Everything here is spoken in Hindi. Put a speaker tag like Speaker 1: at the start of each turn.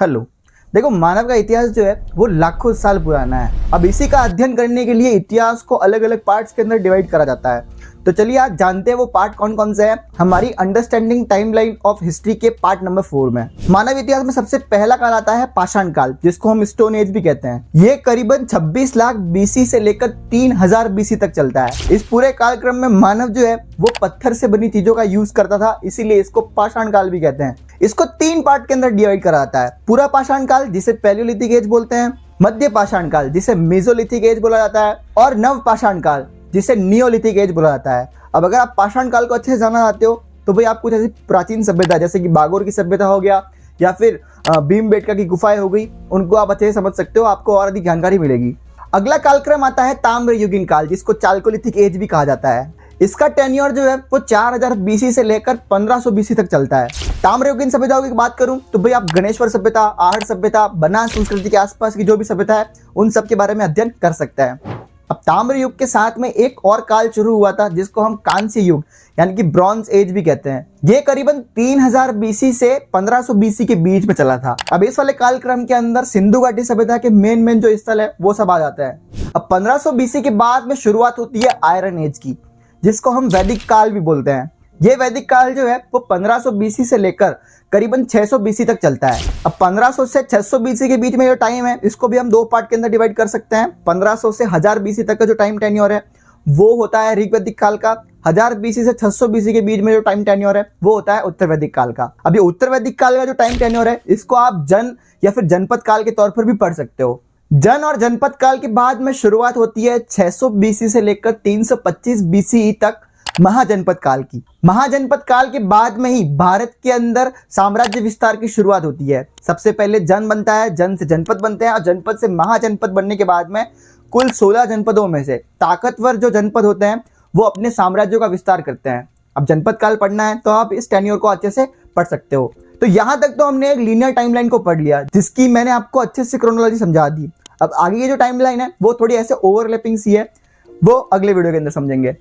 Speaker 1: हेलो। देखो, मानव का इतिहास जो है वो लाखों साल पुराना है। अब इसी का अध्ययन करने के लिए इतिहास को अलग अलग पार्ट्स के अंदर डिवाइड करा जाता है। तो चलिए आज जानते हैं वो पार्ट कौन कौन से हैं हमारी अंडरस्टैंडिंग टाइमलाइन ऑफ हिस्ट्री के पार्ट नंबर 4 में। मानव इतिहास में सबसे पहला काल आता है पाषाण काल, जिसको हम स्टोन एज भी कहते हैं। ये करीबन 26 लाख बीसी से लेकर 3000 बीसी तक चलता है। इस पूरे कालक्रम में मानव जो है वो पत्थर से बनी चीजों का यूज करता था, इसीलिए इसको पाषाण काल भी कहते हैं। इसको 3 पार्ट के अंदर डिवाइड करा जाता है। पूरा पाषाण काल, जिसे पैलियोलिथिक एज बोलते हैं, मध्य पाषाण काल, जिसे मेसोलिथिक एज बोला जाता है, और नव पाषाण काल, जिसे नियोलिथिक एज बोला जाता है। अब अगर आप पाषाण काल को अच्छे से जानना चाहते हो तो भाई आप कुछ ऐसी प्राचीन सभ्यता जैसे कि बागोर की सभ्यता हो गया या फिर भीमबेटका की गुफाएं हो गई, उनको आप अच्छे से समझ सकते हो, आपको और अधिक जानकारी मिलेगी। अगला कालक्रम आता है ताम्रयुगीन काल, जिसको चाल्कोलिथिक एज भी कहा जाता है। इसका टेन्योर जो है वो 4000 बीसी से लेकर 1500 बीसी तक चलता है। ताम्रयुगीन सभ्यताओं की बात करूं तो भाई आप गणेश्वर सभ्यता, आहट सभ्यता, बनास संस्कृति के आसपास की जो भी सभ्यता है उन सब के बारे में अध्ययन कर सकते हैं। अब ताम्र युग के साथ में एक और काल शुरू हुआ था जिसको हम कांस्य युग यानी कि ब्रॉन्ज एज भी कहते हैं। ये करीबन 3000 बीसी से 1500 बीसी के बीच में चला था। अब इस वाले कालक्रम के अंदर सिंधु घाटी सभ्यता के मेन जो स्थल है वो सब आ जाता है। अब 1500 बीसी के बाद में शुरुआत होती है आयरन एज की, जिसको हम वैदिक काल भी बोलते हैं। ये वैदिक काल जो है वो 1500 बीसी से लेकर करीबन 600 बीसी तक चलता है। अब 1500 से 600 बीसी के बीच में जो टाइम है इसको भी हम 2 पार्ट के अंदर डिवाइड कर सकते हैं। 1500 से 1000 बीसी तक का जो टाइम टेन्योर है वो होता है ऋग वैदिक काल का। 1000 बीसी से 600 बीसी के बीच में जो टाइम टेन्योर है वो होता है उत्तर वैदिक काल का। अब ये उत्तर वैदिक काल का जो टाइम टेन्योर है इसको आप जन या फिर जनपद काल के तौर पर भी पढ़ सकते हो। जन और जनपद काल के बाद में शुरुआत होती है 600 बीसी से लेकर 325 बीसी तक महाजनपद काल की। महाजनपद काल के बाद में ही भारत के अंदर साम्राज्य विस्तार की शुरुआत होती है। सबसे पहले जन बनता है, जन से जनपद बनते हैं और जनपद से महाजनपद बनने के बाद में कुल 16 जनपदों में से ताकतवर जो जनपद होते हैं वो अपने साम्राज्यों का विस्तार करते हैं। अब जनपद काल पढ़ना है तो आप इस टेन्योर को अच्छे से पढ़ सकते हो। तो यहां तक तो हमने एक लीनियर टाइमलाइन को पढ़ लिया जिसकी मैंने आपको अच्छे से क्रोनोलॉजी समझा दी। अब आगे की जो टाइमलाइन है वो थोड़ी ऐसे ओवरलैपिंग सी है, वो अगले वीडियो के अंदर समझेंगे।